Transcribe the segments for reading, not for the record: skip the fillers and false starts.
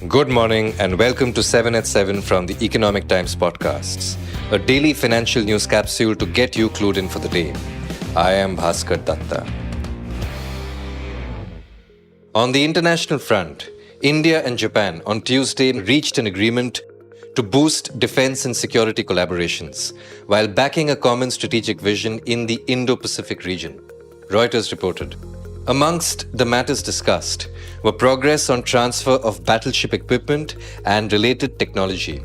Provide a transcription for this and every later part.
Good morning and welcome to 7 at 7 from the Economic Times podcasts, a daily financial news capsule to get you clued in for the day. I am Bhaskar Datta. On the international front, India and Japan on Tuesday reached an agreement to boost defense and security collaborations while backing a common strategic vision in the Indo-Pacific region, Reuters reported. Amongst the matters discussed were progress on transfer of battleship equipment and related technology,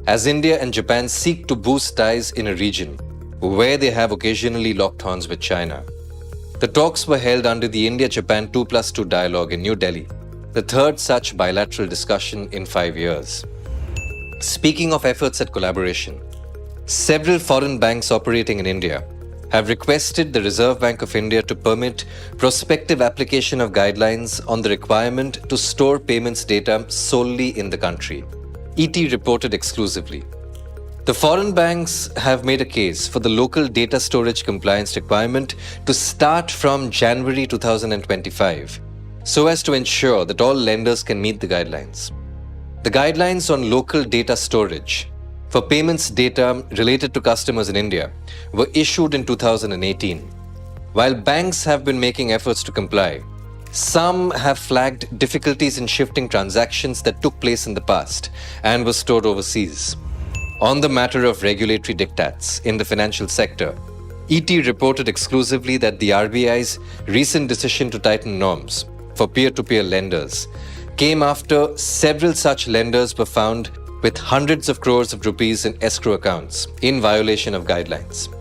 as India and Japan seek to boost ties in a region where they have occasionally locked horns with China. The talks were held under the India-Japan 2+2 dialogue in New Delhi, the third such bilateral discussion in 5 years. Speaking of efforts at collaboration, several foreign banks operating in India have requested the Reserve Bank of India to permit prospective application of guidelines on the requirement to store payments data solely in the country. ET reported exclusively. The foreign banks have made a case for the local data storage compliance requirement to start from January 2025, so as to ensure that all lenders can meet the guidelines. The guidelines on local data storage for payments data related to customers in India were issued in 2018. While banks have been making efforts to comply, some have flagged difficulties in shifting transactions that took place in the past and were stored overseas. On the matter of regulatory diktats in the financial sector, ET reported exclusively that the RBI's recent decision to tighten norms for peer-to-peer lenders came after several such lenders were found with hundreds of crores of rupees in escrow accounts in violation of guidelines.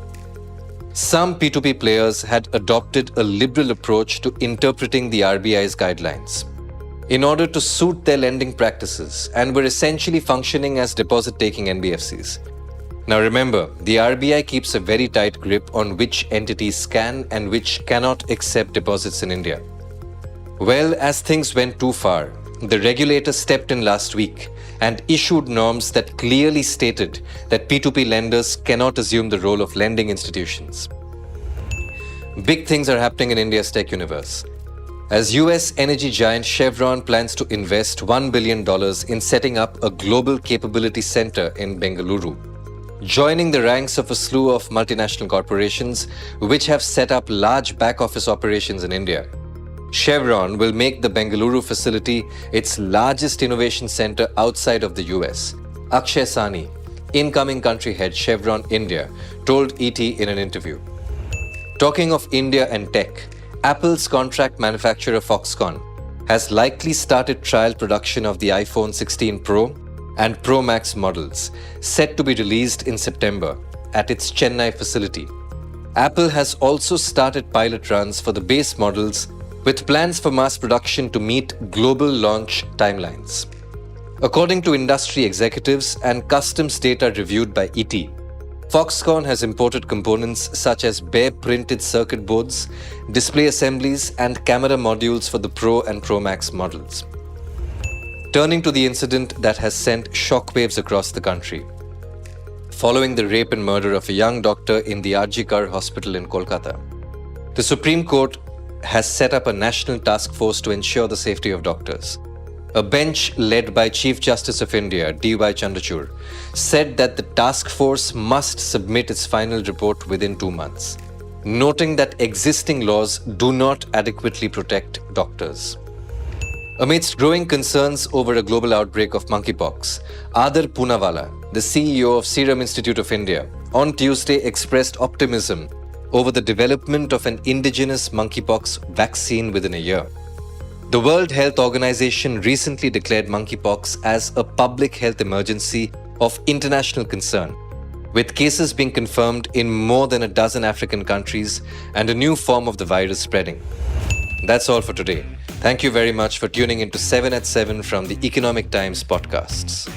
Some P2P players had adopted a liberal approach to interpreting the RBI's guidelines in order to suit their lending practices and were essentially functioning as deposit-taking NBFCs. Now remember, the RBI keeps a very tight grip on which entities can and which cannot accept deposits in India. Well, as things went too far, the regulator stepped in last week and issued norms that clearly stated that P2P lenders cannot assume the role of lending institutions. Big things are happening in India's tech universe, as US energy giant Chevron plans to invest $1 billion in setting up a global capability center in Bengaluru, joining the ranks of a slew of multinational corporations which have set up large back-office operations in India. Chevron will make the Bengaluru facility its largest innovation center outside of the US. Akshay Sani, incoming country head Chevron India, told ET in an interview. Talking of India and tech, Apple's contract manufacturer Foxconn has likely started trial production of the iPhone 16 Pro and Pro Max models, set to be released in September at its Chennai facility. Apple has also started pilot runs for the base models with plans for mass production to meet global launch timelines. According to industry executives and customs data reviewed by ET, Foxconn has imported components such as bare printed circuit boards, display assemblies, and camera modules for the Pro and Pro Max models. Turning to the incident that has sent shockwaves across the country. Following the rape and murder of a young doctor in the RBI P2P hospital in Kolkata, the Supreme Court has set up a national task force to ensure the safety of doctors. A bench led by Chief Justice of India, D.Y. Chandrachud, said that the task force must submit its final report within 2 months, noting that existing laws do not adequately protect doctors. Amidst growing concerns over a global outbreak of monkeypox, Adar Poonawalla, the CEO of Serum Institute of India, on Tuesday expressed optimism over the development of an indigenous monkeypox vaccine within a year. The World Health Organization recently declared monkeypox as a public health emergency of international concern, with cases being confirmed in more than a dozen African countries and a new form of the virus spreading. That's all for today. Thank you very much for tuning into 7 at 7 from the Economic Times podcasts.